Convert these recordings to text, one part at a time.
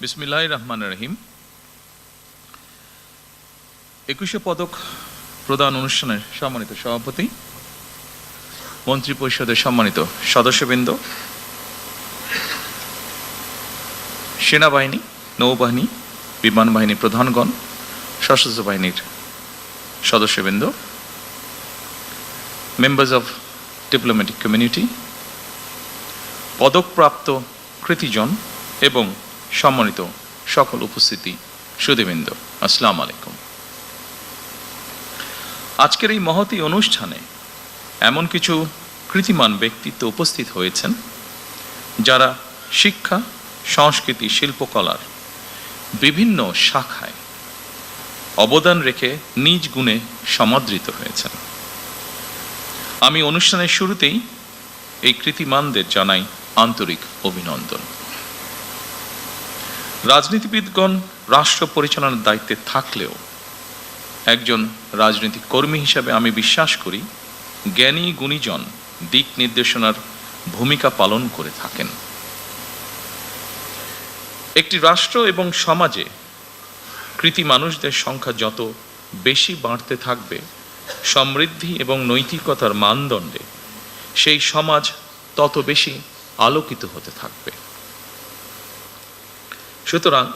বিসমিল্লাহির রহমানির রহিম। 21শে পদক প্রদান অনুষ্ঠানের সম্মানিত সভাপতি, মন্ত্রী পরিষদের সম্মানিত সদস্যবৃন্দ, সেনাবাহিনী, নৌবাহিনী, বিমান বাহিনী প্রধানগণ, সশস্ত্র বাহিনীর সদস্যবৃন্দ, মেম্বার্স অফ ডিপ্লোম্যাটিক কমিউনিটি, পদকপ্রাপ্ত কৃতিজন এবং সম্মানিত সকল উপস্থিতি সুধীবৃন্দ, আসসালামু আলাইকুম। আজকের এই মহতী অনুষ্ঠানে এমন কিছু কৃতিমান ব্যক্তিত্ব উপস্থিত হয়েছেন যারা শিক্ষা, সংস্কৃতি, শিল্পকলার বিভিন্ন শাখায় অবদান রেখে নিজ গুণে সমাদৃত হয়েছেন। আমি অনুষ্ঠানের শুরুতেই এই কৃতিমানদের জানাই আন্তরিক অভিনন্দন। রাজনীতিবিদগণ রাষ্ট্র পরিচালনার দায়িত্বে থাকলেও একজন রাজনৈতিক কর্মী হিসাবে আমি বিশ্বাস করি জ্ঞানী গুণীজন দিক নির্দেশনার ভূমিকা পালন করে থাকেন। একটি রাষ্ট্র এবং সমাজে কৃতি মানুষদের সংখ্যা যত বেশি বাড়তে থাকবে, সমৃদ্ধি এবং নৈতিকতার মানদণ্ডে সেই সমাজ তত বেশি আলোকিত হতে থাকবে। সুতরাং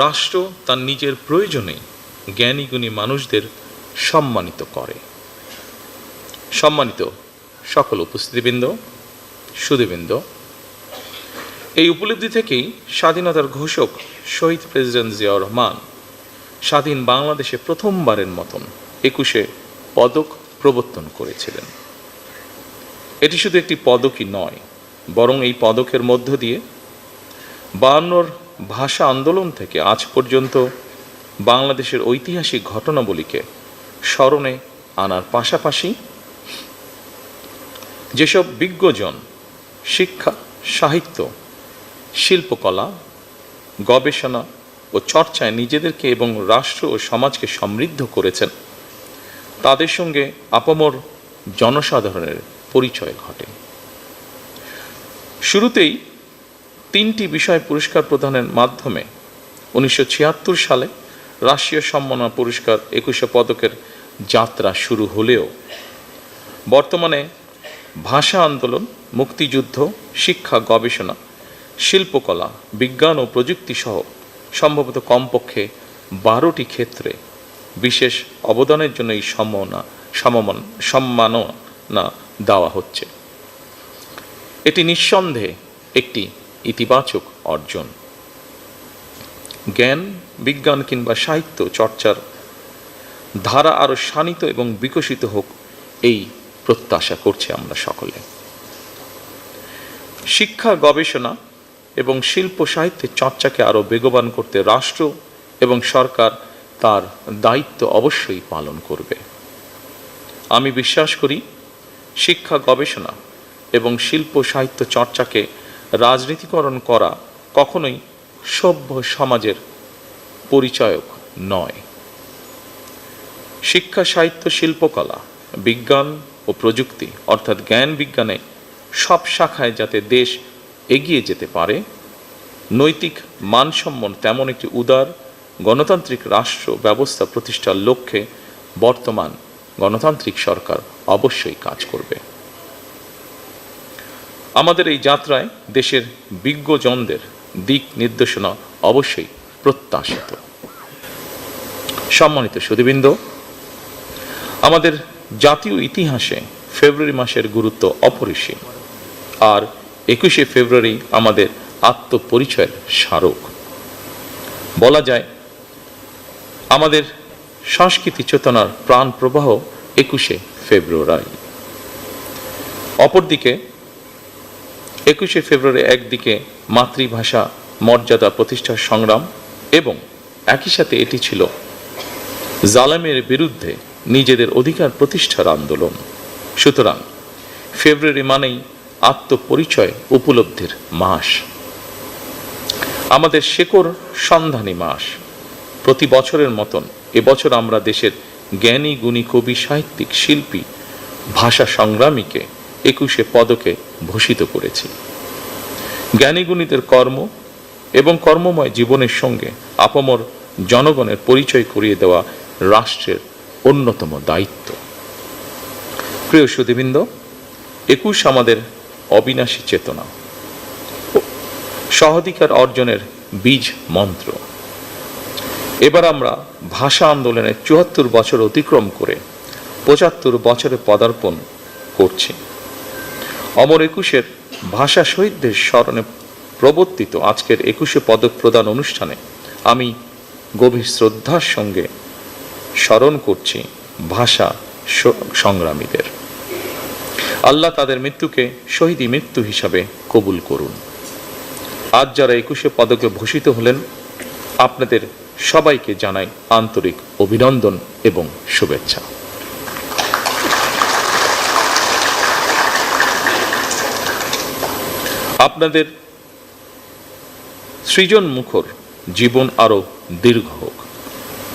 রাষ্ট্র তার নিজের প্রয়োজনে জ্ঞানী গুণী মানুষদের সম্মানিত করে। সম্মানিত সকল উপস্থিতিবৃন্দ, সুধীবৃন্দ, এই উপলব্ধি থেকেই স্বাধীনতার ঘোষক শহীদ প্রেসিডেন্ট জিয়াউর রহমান স্বাধীন বাংলাদেশে প্রথমবারের মতন 21শে পদক প্রবর্তন করেছিলেন। এটি শুধু একটি পদকই নয়, বরং এই পদকের মধ্য দিয়ে 52 ভাষা আন্দোলন থেকে আজ পর্যন্ত বাংলাদেশের ঐতিহাসিক ঘটনাবলীকে স্মরণে আনার পাশাপাশি যেসব বিজ্ঞজন শিক্ষা, সাহিত্য, শিল্পকলা, গবেষণা ও চর্চায় নিজেদেরকে এবং রাষ্ট্র ও সমাজকে সমৃদ্ধ করেছেন, তাদের সঙ্গে আপামর জনসাধারণের পরিচয় ঘটে। শুরুতেই 3টি বিষয় পুরস্কার প্রদানের মাধ্যমে 1976 সালে রাষ্ট্রীয় সম্মাননা পুরস্কার 21শে পদকের যাত্রা শুরু হলেও বর্তমানে ভাষা আন্দোলন, মুক্তিযুদ্ধ, শিক্ষা, গবেষণা, শিল্পকলা, বিজ্ঞান ও প্রযুক্তি সহ সম্ভবত কমপক্ষে 12টি ক্ষেত্রে বিশেষ অবদানের জন্য এই সম্মাননা দেওয়া হচ্ছে। এটি নিঃসন্দেহে একটি ইতিবাচক অর্জন। জ্ঞান, বিজ্ঞান কিংবা সাহিত্য চর্চার ধারা আরও শানিত এবং বিকশিত হোক, এই প্রত্যাশা করছি আমরা সকলে। শিক্ষা, গবেষণা এবং শিল্প সাহিত্যের চর্চাকে আরও বেগবান করতে রাষ্ট্র এবং সরকার তার দায়িত্ব অবশ্যই পালন করবে। আমি বিশ্বাস করি শিক্ষা, গবেষণা এবং শিল্প সাহিত্য চর্চাকে রাজনীতিকরণ করা কখনোই সভ্য সমাজের পরিচায়ক নয়। শিক্ষা, সাহিত্য, শিল্পকলা, বিজ্ঞান ও প্রযুক্তি অর্থাৎ জ্ঞান বিজ্ঞানে সব শাখায় যাতে দেশ এগিয়ে যেতে পারে, নৈতিক মানসম্পন্ন তেমন একটি উদার গণতান্ত্রিক রাষ্ট্র ব্যবস্থা প্রতিষ্ঠার লক্ষ্যে বর্তমান গণতান্ত্রিক সরকার অবশ্যই কাজ করবে। আমাদের এই যাত্রায় দেশের বিজ্ঞজনদের দিক নির্দেশনা অবশ্যই প্রত্যাশিত। সম্মানিত সুধীবৃন্দ, আমাদের জাতীয় ইতিহাসে ফেব্রুয়ারি মাসের গুরুত্ব অপরিসীম, আর 21শে ফেব্রুয়ারি আমাদের আত্মপরিচয়ের স্মারক। বলা যায় আমাদের সংস্কৃতি চেতনার প্রাণ প্রবাহ 21শে ফেব্রুয়ারি। অপরদিকে 21শে ফেব্রুয়ারি একদিকে মাতৃভাষা মর্যাদা প্রতিষ্ঠার সংগ্রাম এবং একই সাথে এটি ছিল জালেমের বিরুদ্ধে নিজেদের অধিকার প্রতিষ্ঠার আন্দোলন। সুতরাং ফেব্রুয়ারি মানেই আত্মপরিচয় উপলব্ধির মাস, আমাদের শেকড় সন্ধানী মাস। প্রতি বছরের মতন এবছর আমরা দেশের জ্ঞানী গুণী কবি, সাহিত্যিক, শিল্পী, ভাষা সংগ্রামীকে 21শে পদকে ভূষিত করেছি। জ্ঞানীগুণীদের কর্ম এবং কর্মময় জীবনের সঙ্গে আপামর জনগণের পরিচয় করিয়ে দেওয়া রাষ্ট্রের অন্যতম দায়িত্ব। প্রিয় সুধীবৃন্দ, 21 আমাদের অবিনাশী চেতনা, সহাধিকার অর্জনের বীজ মন্ত্র। এবার আমরা ভাষা আন্দোলনের 74 বছর অতিক্রম করে 75 বছরে পদার্পণ করছি। অমর 21-এর ভাষা শহীদদের স্মরণে প্রবর্তিত আজকের 21শে পদক প্রদান অনুষ্ঠানে আমি গভীর শ্রদ্ধার সঙ্গে স্মরণ করছি ভাষা সংগ্রামীদের। আল্লাহ তাদের মৃত্যুকে শহীদি মৃত্যু হিসাবে কবুল করুন। আজ যারা 21শে পদকে ভূষিত হলেন, আপনাদের সবাইকে জানাই আন্তরিক অভিনন্দন এবং শুভেচ্ছা। আপনাদের সৃজন মুখর জীবন আরো দীর্ঘ হোক,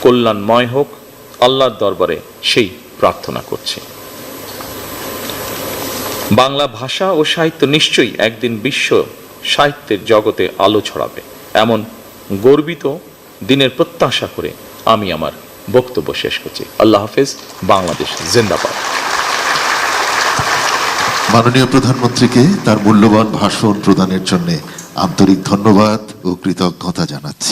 কল্যাণময় হোক, আল্লাহর দরবারে সেই প্রার্থনা করছি। বাংলা ভাষা ও সাহিত্য নিশ্চয়ই একদিন বিশ্ব সাহিত্যের জগতে আলো ছড়াবে, এমন গর্বিত দিনের প্রত্যাশা করে আমি আমার বক্তব্য শেষ করছি। আল্লাহ হাফেজ। বাংলাদেশ জিন্দাবাদ। মাননীয় প্রধানমন্ত্রীকে তার মূল্যবান ভাষণ প্রদানের জন্য আন্তরিক ধন্যবাদ ও কৃতজ্ঞতা জানাচ্ছি।